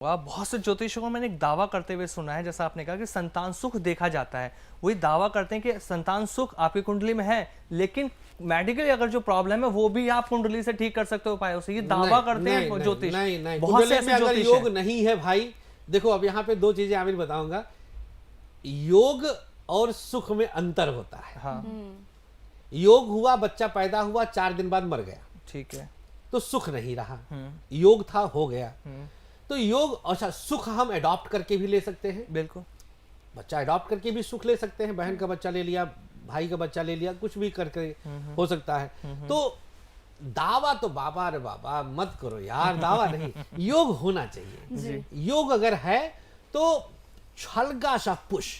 बहुत से ज्योतिषों को मैंने एक दावा करते हुए सुना है, जैसा आपने कहा कि संतान सुख देखा जाता है, वही दावा करते हैं कि संतान सुख आपकी कुंडली में है, लेकिन मेडिकली अगर जो प्रॉब्लम है वो भी आप कुंडली से ठीक कर सकते हो उपायों से। ये दावा करते हैं ज्योतिष। नहीं, बहुत से कुंडली में अगर योग नहीं है भाई, देखो अब यहाँ पे दो चीजें आमिर बताऊंगा। योग और सुख में अंतर होता है। हाँ योग हुआ, बच्चा पैदा हुआ, 4 दिन बाद मर गया, ठीक है, तो सुख नहीं रहा। योग था, हो गया। तो योग, अच्छा सुख हम अडॉप्ट करके भी ले सकते हैं। बिल्कुल, बच्चा अडॉप्ट करके भी सुख ले सकते हैं। बहन का बच्चा ले लिया, भाई का बच्चा ले लिया, कुछ भी करके हो सकता है। तो दावा तो बाबा रे बाबा मत करो यार, दावा नहीं, योग होना चाहिए। योग अगर है तो हल्का सा पुश,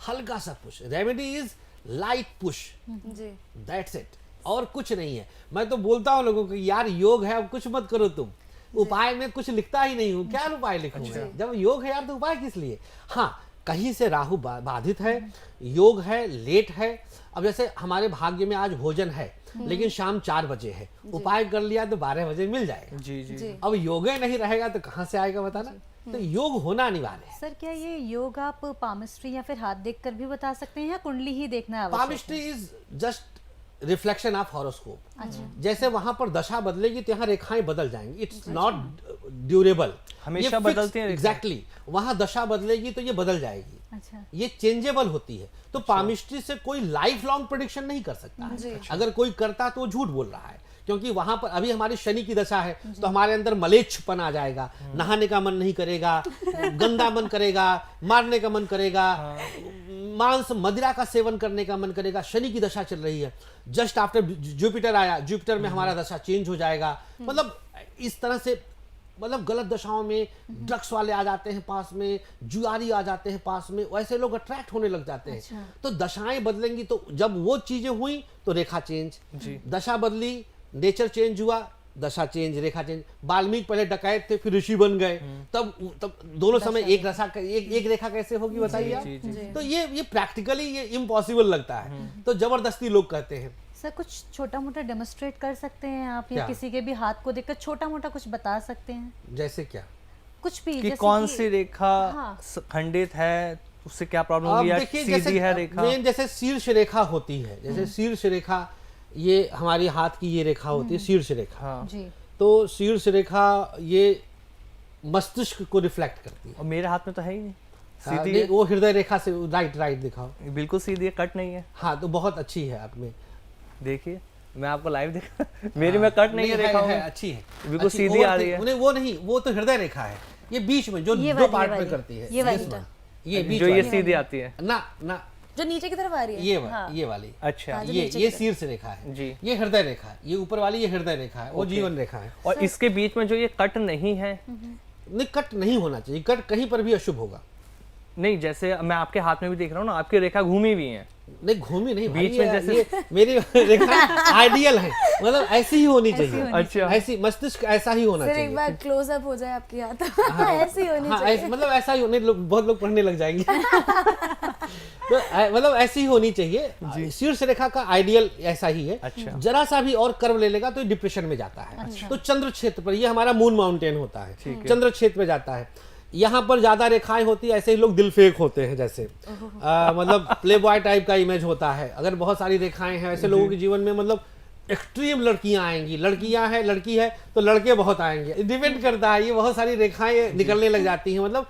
हल्का सा push. Remedy is light push, that's it, और कुछ नहीं है। मैं तो बोलता हूँ लोगों को यार योग है, अब कुछ मत करो तुम। उपाय में कुछ लिखता ही नहीं हूँ, क्या उपाय लिखूंगा? जब योग है यार तो उपाय किस लिए? हाँ, कहीं से राहु बाधित है, योग है, लेट है। अब जैसे हमारे भाग्य में आज भोजन है लेकिन शाम 4 बजे है, उपाय कर लिया तो 12 बजे मिल जाएगा। जी। अब योग ही नहीं रहेगा तो कहाँ से आएगा बताना? तो योग होना अनिवार्य है। सर, क्या ये योग आप पामिस्ट्री या फिर हाथ देखकर भी बता सकते हैं या कुंडली ही देखना है? Palmistry is just reflection of horoscope. अच्छा, जैसे वहां पर दशा बदलेगी तो यहाँ रेखाएं बदल जाएंगी। इट्स नॉट ड्यूरेबल, हमेशा बदलती हैं। एग्जैक्टली, वहां दशा बदलेगी तो ये बदल जाएगी। अच्छा, ये चेंजेबल होती है। तो पामिस्ट्री से कोई लाइफ लॉन्ग प्रेडिक्शन नहीं कर सकता है। अगर कोई करता तो वो झूठ बोल रहा है, क्योंकि वहां पर अभी हमारी शनि की दशा है तो हमारे अंदर मलेच्छपन आ जाएगा, नहाने का मन नहीं करेगा, गंदा मन करेगा, मारने का मन करेगा, मांस मदिरा का सेवन करने का मन करेगा। शनि की दशा चल रही है, जस्ट आफ्टर जुपिटर आया, जुपिटर में हमारा दशा चेंज हो जाएगा। मतलब इस तरह से, मतलब गलत दशाओं में ड्रग्स वाले आ जाते हैं पास में, जुआरी आ जाते हैं पास में, वैसे लोग अट्रैक्ट होने लग जाते हैं। अच्छा। तो दशाएं बदलेंगी तो जब वो चीजें हुई तो रेखा चेंज, दशा बदली, नेचर चेंज हुआ, दशा चेंज, रेखा चेंज। वाल्मीकि पहले डकैत थे, फिर ऋषि बन गए, तब दोनों समय एक रेखा कैसे होगी बताइए आप? तो ये प्रैक्टिकली ये इम्पॉसिबल लगता है, तो जबरदस्ती लोग कहते हैं। सर कुछ छोटा मोटा डेमोन्स्ट्रेट कर सकते हैं आप, या क्या? किसी के भी हाथ को देखकर छोटा मोटा कुछ बता सकते हैं? जैसे क्या? कुछ भी, कि जैसे कौन कि- सी रेखा हाँ। खंडित है, उससे क्या प्रॉब्लम अब होगी, या देखिए, सीधी जैसे है रेखा? मेन जैसे शीर्ष रेखा होती है, जैसे शीर्ष रेखा, ये हमारी हाथ की ये रेखा होती है शीर्ष रेखा। हाँ, जी, तो शीर्ष रेखा ये मस्तिष्क को रिफ्लेक्ट करती है। और मेरे हाथ में तो है ही नहीं, हाँ, सीधी नहीं, है, वो हृदय रेखा से राइट दिखाओ। बिल्कुल सीधी है, कट नहीं है। हाँ, तो बहुत अच्छी है आप में। देखिए मैं आपको लाइव दिखा मेरी में कट नहीं है रेखा है, अच्छी है, बिल्कुल अच्छी, सीधी आ रही है। वो नहीं, वो तो हृदय रेखा है, ये बीच में जो ये दो वाली, पार्ट ये में वाली, करती है, ये वाली। this one, ये बीच जो ये वाली। सीधी आती है। ना जो नीचे की तरफ आ रही है। ये वाली, अच्छा, ये शीर्ष रेखा है जी। ये हृदय रेखा है, ये ऊपर वाली ये हृदय रेखा है, वो जीवन रेखा है। और इसके बीच में जो ये कट नहीं है, नहीं, कट नहीं होना चाहिए, कट कहीं पर भी अशुभ होगा। नहीं, जैसे मैं आपके हाथ में भी देख रहा हूँ ना, आपकी रेखा घूमी हुई है। नहीं, घूमी नहीं भाई, बीच में ये- जैसे- ये मेरी रेखा आइडियल है, मतलब ऐसी ही होनी चाहिए। अच्छा, ऐसी मस्तिष्क ऐसा ही होना सर एक चाहिए। बार क्लोज अप हो जाए आपकी हाथ, ऐसी होनी हाँ, चाहिए। मतलब ऐसा ही होने, बहुत लोग पढ़ने लग जाएंगे। तो मतलब ऐसी ही होनी चाहिए। शीर्ष रेखा का आइडियल ऐसा ही है। अच्छा। जरा सा भी और कर्व ले लेगा तो ये डिप्रेशन में जाता है। तो चंद्र क्षेत्र पर, ये हमारा मून माउंटेन होता है, चंद्र क्षेत्र में जाता है। यहाँ पर ज्यादा रेखाएं होती है, ऐसे ही लोग दिल फेक होते हैं, जैसे मतलब प्ले बॉय टाइप का इमेज होता है। अगर बहुत सारी रेखाएं हैं ऐसे लोगों के जीवन में, मतलब एक्सट्रीम लड़कियां आएंगी, लड़कियां हैं, लड़की है तो लड़के बहुत आएंगे, डिपेंड करता है। ये बहुत सारी रेखाएं निकलने लग जाती हैं, मतलब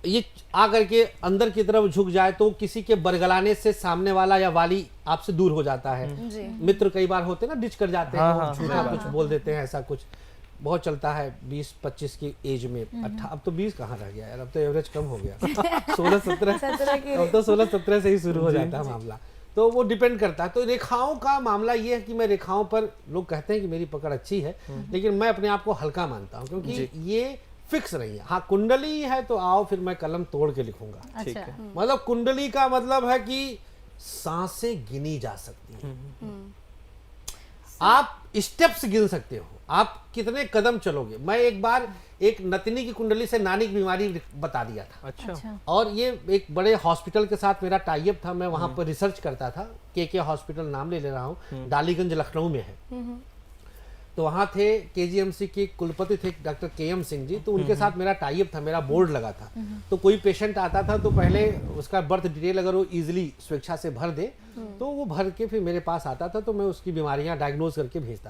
ये आकर के अंदर की तरफ झुक जाए तो किसी के बरगलाने से सामने वाला या वाली आपसे दूर हो जाता है। जी। मित्र कई बार होते हैं ना, डिच कर जाते हैं, हाँ, वो झूठा कुछ बोल देते हैं, ऐसा कुछ बहुत चलता है 20-25 की एज में। अब तो 20 कहाँ रह गया यार, अब तो एवरेज कम हो गया। 16-17 की अब तो 16-17 से ही शुरू हो जाता है मामला। तो वो डिपेंड करता है। तो रेखाओं का मामला ये है कि मैं रेखाओं पर, लोग कहते हैं कि मेरी पकड़ अच्छी है, लेकिन मैं अपने आप को हल्का मानता हूँ, क्योंकि ये फिक्स नहीं है। हाँ, कुंडली है तो आओ फिर मैं कलम तोड़ के लिखूंगा। ठीक अच्छा, है। मतलब कुंडली का मतलब है कि सांसें गिनी जा सकती हैं, आप स्टेप्स गिन सकते हो, आप कितने कदम चलोगे। मैं एक बार एक नतनी की कुंडली से नानी की बीमारी बता दिया था। अच्छा, अच्छा, और ये एक बड़े हॉस्पिटल के साथ मेरा टाई अप था, मैं वहां पर रिसर्च करता था। के हॉस्पिटल नाम ले रहा हूँ, डालीगंज लखनऊ में है। तो वहाँ थे केजीएमसी के कुलपति थे डॉक्टर केएम सिंह जी, तो उनके साथ मेरा टाई अप था, मेरा बोर्ड लगा था। तो कोई पेशेंट आता था तो पहले उसका बर्थ डिटेल अगर वो इजीली स्वेच्छा से भर दे तो वो भर के फिर मेरे पास आता था, तो मैं उसकी बीमारियां डायग्नोज करके भेजता था।